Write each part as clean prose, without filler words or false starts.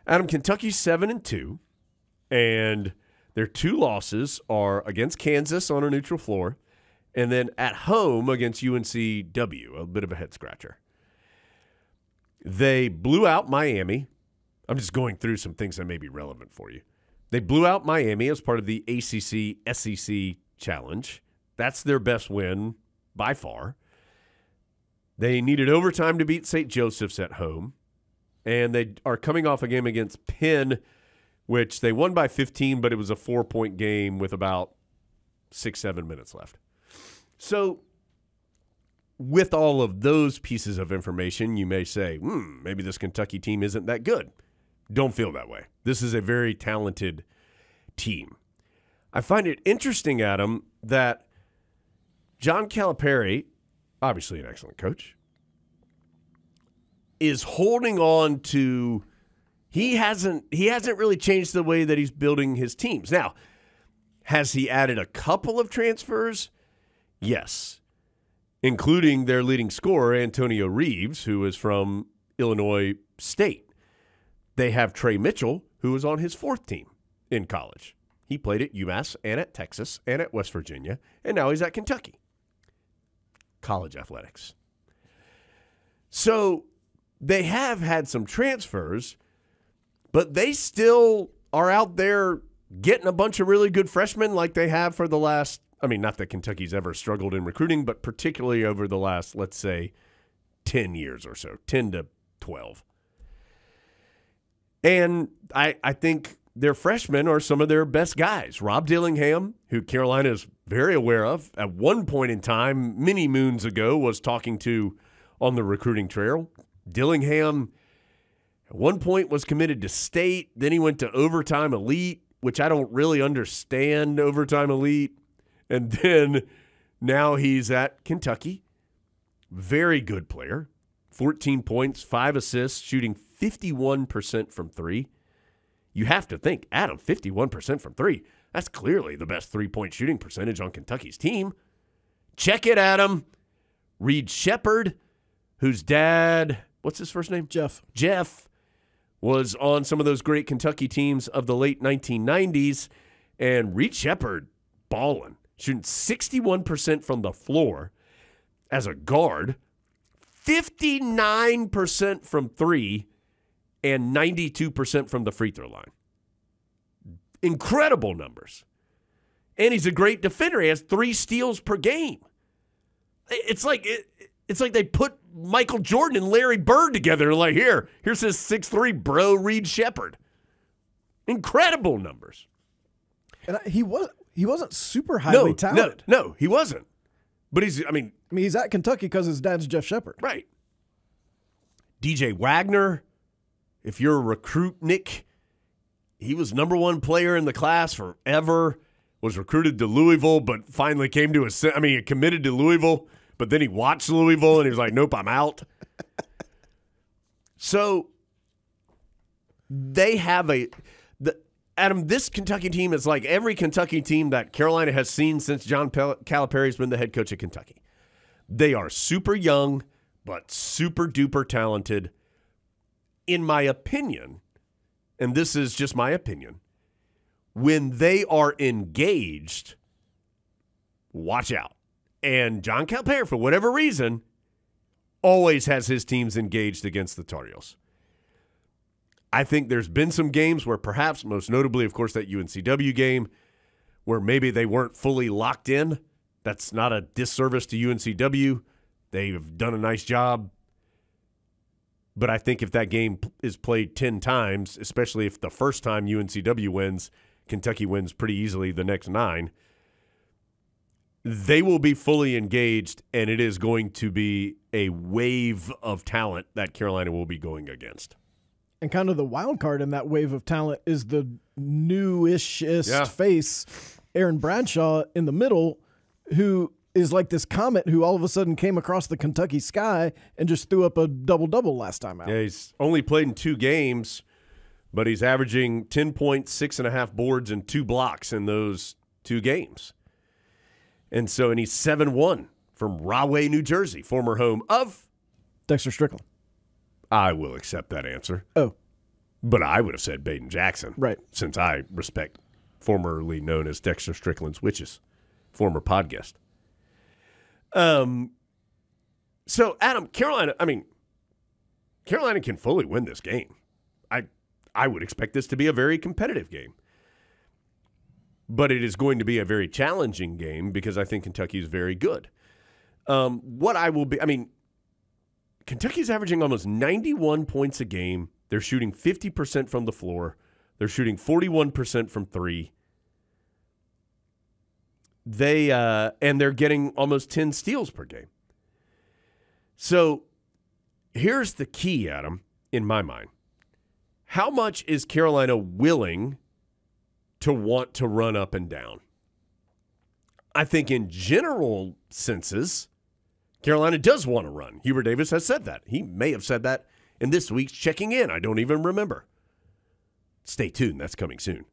Adam, Kentucky's 7-2, and their 2 losses are against Kansas on a neutral floor, and then at home against UNCW, a bit of a head-scratcher. They blew out Miami. I'm just going through some things that may be relevant for you. They blew out Miami as part of the ACC-SEC Challenge. That's their best win by far. They needed overtime to beat St. Joseph's at home, and they are coming off a game against Penn, which they won by 15, but it was a 4-point game with about 6-7 minutes left. So with all of those pieces of information, you may say, maybe this Kentucky team isn't that good. Don't feel that way. This is a very talented team. I find it interesting, Adam, that John Calipari, obviously an excellent coach, is holding on to he hasn't really changed the way that he's building his teams. Now, has he added a couple of transfers? Yes, including their leading scorer, Antonio Reeves, who is from Illinois State. They have Trey Mitchell, who is on his 4th team in college. He played at UMass and at Texas and at West Virginia, and now he's at Kentucky. College athletics. So they have had some transfers, but they still are out there getting a bunch of really good freshmen like they have for the last, not that Kentucky's ever struggled in recruiting, but particularly over the last, let's say, 10 years or so, 10 to 12. And I think their freshmen are some of their best guys. Rob Dillingham, who Carolina is very aware of, at one point in time, many moons ago, was talking to on the recruiting trail. Dillingham, at one point, was committed to State. Then he went to Overtime Elite, which I don't really understand, Overtime Elite. And then now he's at Kentucky. Very good player. 14 points, 5 assists, shooting 51% from 3. You have to think, Adam, 51% from 3. That's clearly the best 3-point shooting percentage on Kentucky's team. Check it, Adam. Reed Shepherd, whose dad, what's his first name? Jeff was on some of those great Kentucky teams of the late 1990s. And Reed Shepherd, balling, shooting 61% from the floor as a guard, 59% from 3, and 92% from the free throw line. Incredible numbers. And he's a great defender. He has 3 steals per game. It's like they put Michael Jordan and Larry Bird together. Like, here's his 6'3" bro, Reed Shepherd. Incredible numbers. And he wasn't super highly talented. No, he wasn't. But he's at Kentucky because his dad's Jeff Shepherd. Right. DJ Wagner, if you're a recruit, Nick, he was number 1 player in the class forever, was recruited to Louisville, but finally came to he committed to Louisville, but then he watched Louisville and he was like, nope, I'm out. So they have Adam, this Kentucky team is like every Kentucky team that Carolina has seen since John Calipari's been the head coach at Kentucky. They are super young, but super duper talented. In my opinion, and this is just my opinion, when they are engaged, watch out. And John Calipari, for whatever reason, always has his teams engaged against the Tar Heels. I think there's been some games where perhaps, most notably, of course, that UNCW game, where maybe they weren't fully locked in. That's not a disservice to UNCW. They've done a nice job. But I think if that game is played 10 times, especially if the first time UNCW wins, Kentucky wins pretty easily the next 9, they will be fully engaged, and it is going to be a wave of talent that Carolina will be going against. And kind of the wild card in that wave of talent is the newish-est face, Aaron Bradshaw, in the middle, who is like this comet who all of a sudden came across the Kentucky sky and just threw up a double-double last time out. Yeah, he's only played in 2 games, but he's averaging 10 points, 6.5 boards, and 2 blocks in those 2 games. And he's 7-1 from Rahway, New Jersey, former home of Dexter Strickland. I will accept that answer. Oh. But I would have said Baden Jackson. Right. Since I respect formerly known as Dexter Strickland's Witches, former pod guest. So, Adam, Carolina can fully win this game. I would expect this to be a very competitive game. But it is going to be a very challenging game because I think Kentucky is very good. Kentucky's averaging almost 91 points a game. They're shooting 50% from the floor. They're shooting 41% from three. And they're getting almost 10 steals per game. So here's the key, Adam, in my mind. How much is Carolina willing to want to run up and down? I think in general senses, Carolina does want to run. Hubert Davis has said that. He may have said that in this week's Checking In. I don't even remember. Stay tuned. That's coming soon.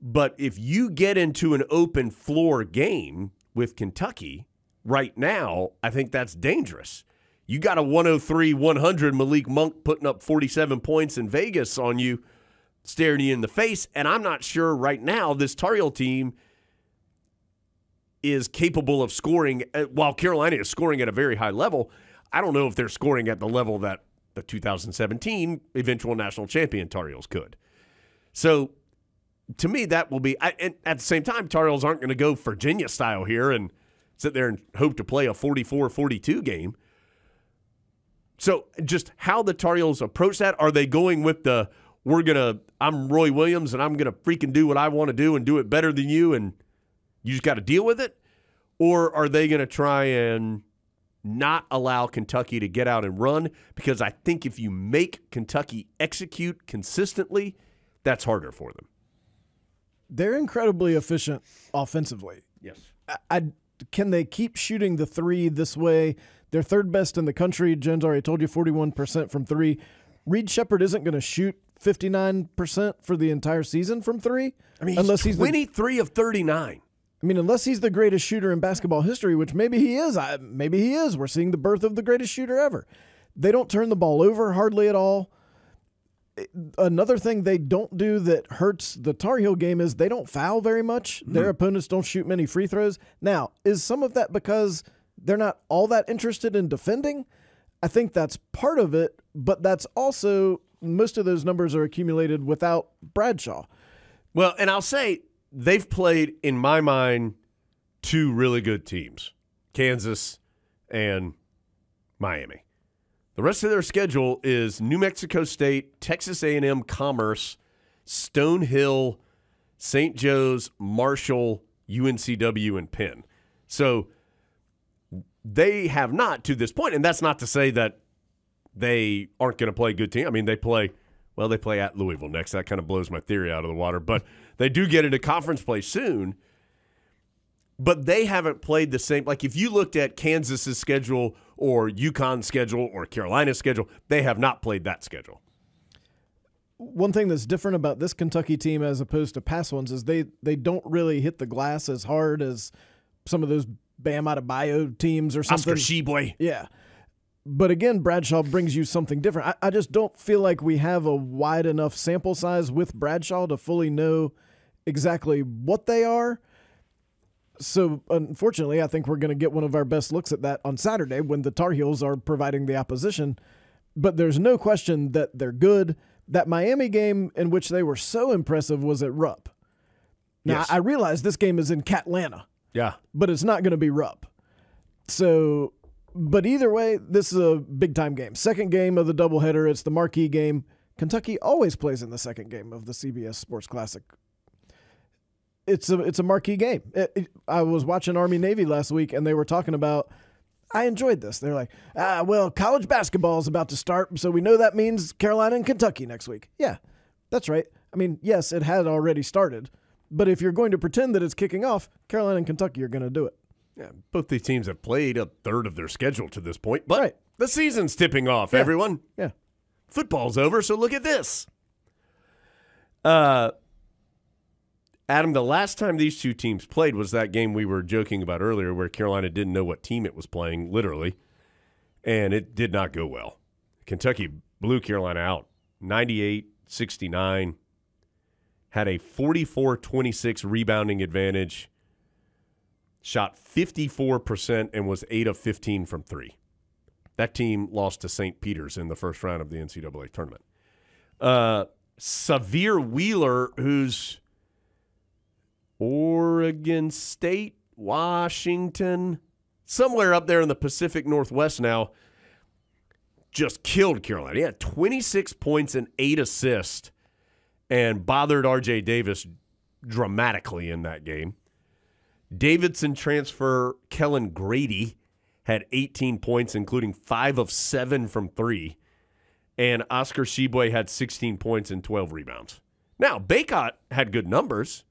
But if you get into an open floor game with Kentucky right now, I think that's dangerous. You got a 103-100 Malik Monk putting up 47 points in Vegas on you, staring you in the face, and I'm not sure right now this Tar Heel team is capable of scoring. While Carolina is scoring at a very high level, I don't know if they're scoring at the level that the 2017 eventual national champion Tar Heels could. So, to me, that will be and at the same time, Tar Heels aren't going to go Virginia style here and sit there and hope to play a 44-42 game. So just how the Tar Heels approach that, are they going with I'm Roy Williams and I'm going to freaking do what I want to do and do it better than you and you just got to deal with it? Or are they going to try and not allow Kentucky to get out and run? Because I think if you make Kentucky execute consistently, that's harder for them. They're incredibly efficient offensively. Yes. Can they keep shooting the three this way? They're third best in the country. Jen's already told you 41% from three. Reed Shepherd isn't going to shoot 59% for the entire season from three. I mean, unless he's 23 of 39. Unless he's the greatest shooter in basketball history, which maybe he is. Maybe he is. We're seeing the birth of the greatest shooter ever. They don't turn the ball over hardly at all. Another thing they don't do that hurts the Tar Heel game is they don't foul very much. Their opponents don't shoot many free throws. Now, is some of that because they're not all that interested in defending? I think that's part of it, but that's also most of those numbers are accumulated without Bradshaw. Well, and I'll say they've played, in my mind, two really good teams, Kansas and Miami. The rest of their schedule is New Mexico State, Texas A&M Commerce, Stonehill, St. Joe's, Marshall, UNCW, and Penn. So they have not to this point, and that's not to say that they aren't going to play a good team. I mean, they play at Louisville next. That kind of blows my theory out of the water. But they do get into conference play soon. But they haven't played the same. Like if you looked at Kansas's schedule or UConn's schedule or Carolina's schedule, they have not played that schedule. One thing that's different about this Kentucky team as opposed to past ones is they don't really hit the glass as hard as some of those Bam Adebayo teams or something. Oscar Sheboy. Yeah. But again, Bradshaw brings you something different. I just don't feel like we have a wide enough sample size with Bradshaw to fully know exactly what they are. So, unfortunately, I think we're going to get one of our best looks at that on Saturday when the Tar Heels are providing the opposition. But there's no question that they're good. That Miami game in which they were so impressive was at Rupp. Now, yes. I realize this game is in Catlanta. Yeah. But it's not going to be Rupp. So, but either way, this is a big-time game. Second game of the doubleheader. It's the marquee game. Kentucky always plays in the second game of the CBS Sports Classic. It's a marquee game. I was watching Army-Navy last week, and they were talking about, I enjoyed this. They're like, college basketball is about to start, so we know that means Carolina and Kentucky next week. Yeah, that's right. I mean, yes, it had already started, but if you're going to pretend that it's kicking off, Carolina and Kentucky are going to do it. Yeah, both these teams have played a third of their schedule to this point, but right. The season's tipping off, everyone. Yeah. Football's over, so look at this. Adam, the last time these two teams played was that game we were joking about earlier where Carolina didn't know what team it was playing, literally, and it did not go well. Kentucky blew Carolina out 98-69, had a 44-26 rebounding advantage, shot 54% and was 8 of 15 from 3. That team lost to St. Peter's in the first round of the NCAA tournament. Severe Wheeler, who's Oregon State, Washington, somewhere up there in the Pacific Northwest now, just killed Carolina. He had 26 points and 8 assists and bothered R.J. Davis dramatically in that game. Davidson transfer Kellen Grady had 18 points, including 5 of 7 from 3. And Oscar Tshiebwe had 16 points and 12 rebounds. Now, Baycott had good numbers,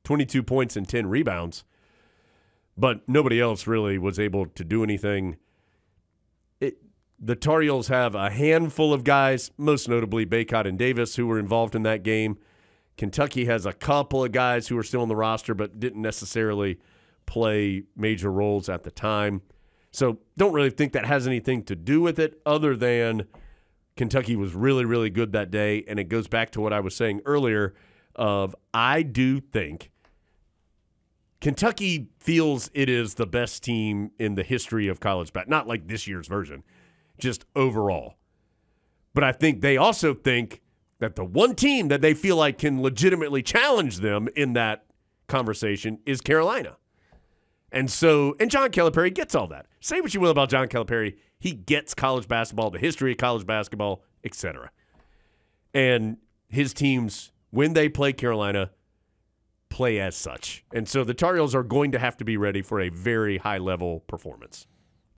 22 points and 10 rebounds, but nobody else really was able to do anything. The Tar Heels have a handful of guys, most notably Baycott and Davis, who were involved in that game. Kentucky has a couple of guys who are still on the roster but didn't necessarily play major roles at the time. So don't really think that has anything to do with it other than Kentucky was really, really good that day, and it goes back to what I was saying earlier of I do think Kentucky feels it is the best team in the history of college basketball, not like this year's version, just overall. But I think they also think that the one team that they feel like can legitimately challenge them in that conversation is Carolina. And John Calipari gets all that. Say what you will about John Calipari, he gets college basketball, the history of college basketball, etc. And his teams, when they play Carolina, play as such. And so the Tar Heels are going to have to be ready for a very high-level performance.